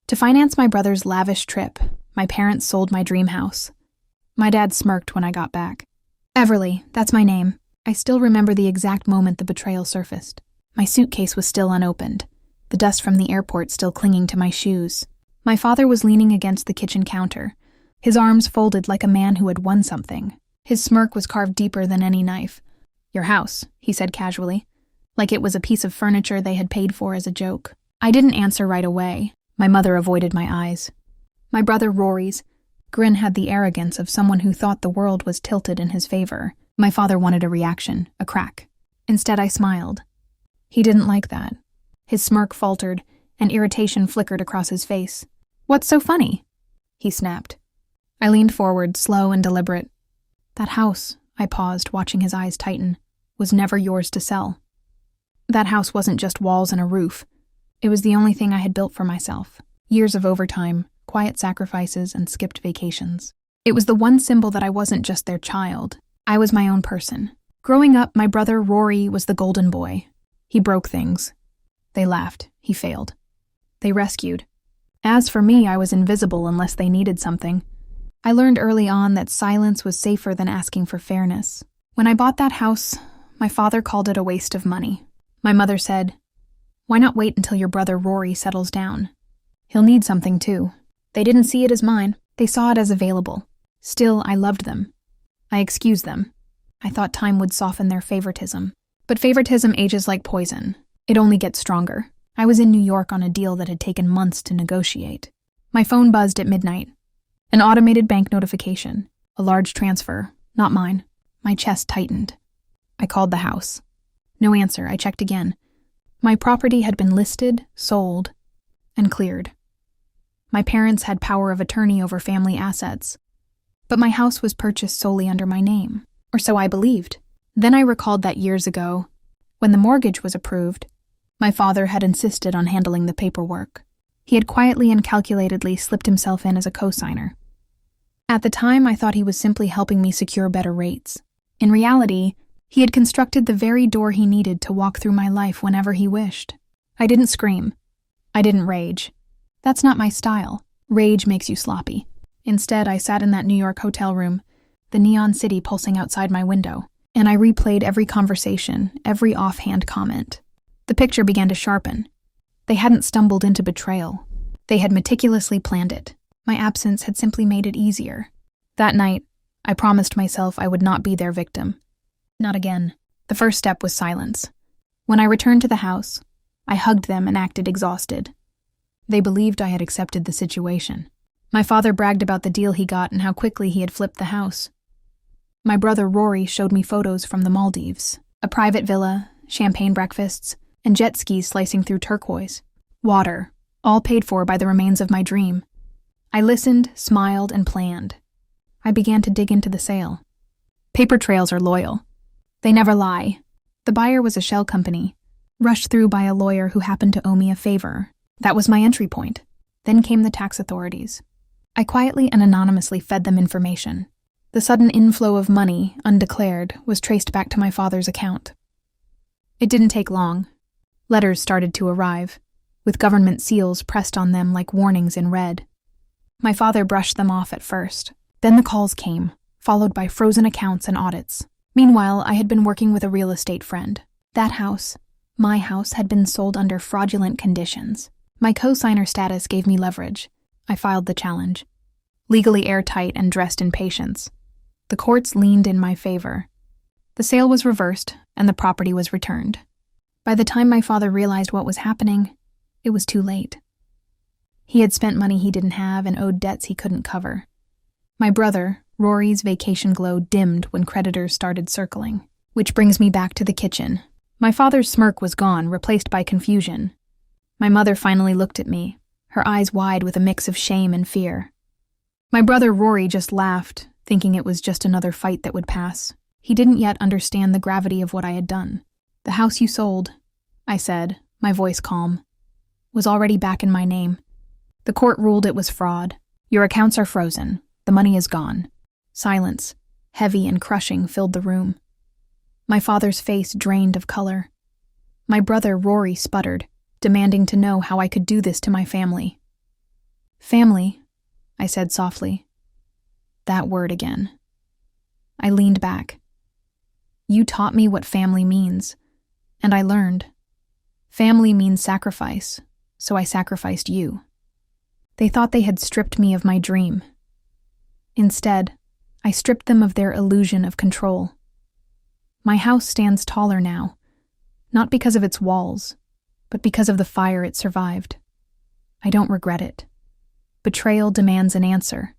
To finance my brother's lavish trip, my parents sold my dream house. My dad smirked when I got back. Everly, that's my name. I still remember the exact moment the betrayal surfaced. My suitcase was still unopened, the dust from the airport still clinging to my shoes. My father was leaning against the kitchen counter, his arms folded like a man who had won something. His smirk was carved deeper than any knife. "Your house," he said casually, like it was a piece of furniture they had paid for as a joke. I didn't answer right away. My mother avoided my eyes. My brother Rory's grin had the arrogance of someone who thought the world was tilted in his favor. My father wanted a reaction, a crack. Instead, I smiled. He didn't like that. His smirk faltered, and irritation flickered across his face. "What's so funny?" he snapped. I leaned forward, slow and deliberate. "That house," I paused, watching his eyes tighten, "was never yours to sell. That house wasn't just walls and a roof. It was the only thing I had built for myself. Years of overtime, quiet sacrifices, and skipped vacations. It was the one symbol that I wasn't just their child. I was my own person. Growing up, my brother Rory was the golden boy. He broke things. They laughed. He failed. They rescued. As for me, I was invisible unless they needed something. I learned early on that silence was safer than asking for fairness. When I bought that house, my father called it a waste of money. My mother said, "Why not wait until your brother Rory settles down? He'll need something too." They didn't see it as mine. They saw it as available. Still, I loved them. I excused them. I thought time would soften their favoritism. But favoritism ages like poison. It only gets stronger. I was in New York on a deal that had taken months to negotiate. My phone buzzed at midnight. An automated bank notification. A large transfer. Not mine. My chest tightened. I called the house. No answer. I checked again. My property had been listed, sold, and cleared. My parents had power of attorney over family assets. But my house was purchased solely under my name. Or so I believed. Then I recalled that years ago, when the mortgage was approved, my father had insisted on handling the paperwork. He had quietly and calculatedly slipped himself in as a co-signer. At the time, I thought he was simply helping me secure better rates. In reality, he had constructed the very door he needed to walk through my life whenever he wished. I didn't scream. I didn't rage. That's not my style. Rage makes you sloppy. Instead, I sat in that New York hotel room, the neon city pulsing outside my window, and I replayed every conversation, every offhand comment. The picture began to sharpen. They hadn't stumbled into betrayal. They had meticulously planned it. My absence had simply made it easier. That night, I promised myself I would not be their victim. Not again. The first step was silence. When I returned to the house, I hugged them and acted exhausted. They believed I had accepted the situation. My father bragged about the deal he got and how quickly he had flipped the house. My brother Rory showed me photos from the Maldives, a private villa, champagne breakfasts, and jet skis slicing through turquoise. Water, all paid for by the remains of my dream. I listened, smiled, and planned. I began to dig into the sale. Paper trails are loyal. They never lie. The buyer was a shell company, rushed through by a lawyer who happened to owe me a favor. That was my entry point. Then came the tax authorities. I quietly and anonymously fed them information. The sudden inflow of money, undeclared, was traced back to my father's account. It didn't take long. Letters started to arrive, with government seals pressed on them like warnings in red. My father brushed them off at first. Then the calls came, followed by frozen accounts and audits. Meanwhile, I had been working with a real estate friend. That house, my house, had been sold under fraudulent conditions. My co-signer status gave me leverage. I filed the challenge. Legally airtight and dressed in patience. The courts leaned in my favor. The sale was reversed, and the property was returned. By the time my father realized what was happening, it was too late. He had spent money he didn't have and owed debts he couldn't cover. My brother, Rory's vacation glow dimmed when creditors started circling. Which brings me back to the kitchen. My father's smirk was gone, replaced by confusion. My mother finally looked at me, her eyes wide with a mix of shame and fear. My brother Rory just laughed, thinking it was just another fight that would pass. He didn't yet understand the gravity of what I had done. "The house you sold," I said, my voice calm, "was already back in my name. The court ruled it was fraud. Your accounts are frozen. The money is gone." Silence, heavy and crushing, filled the room. My father's face drained of color. My brother Rory sputtered, demanding to know how I could do this to my family. Family, I said softly. That word again. I leaned back. You taught me what family means, and I learned. Family means sacrifice, so I sacrificed you. They thought they had stripped me of my dream. Instead, I stripped them of their illusion of control. My house stands taller now, not because of its walls, but because of the fire it survived. I don't regret it. Betrayal demands an answer,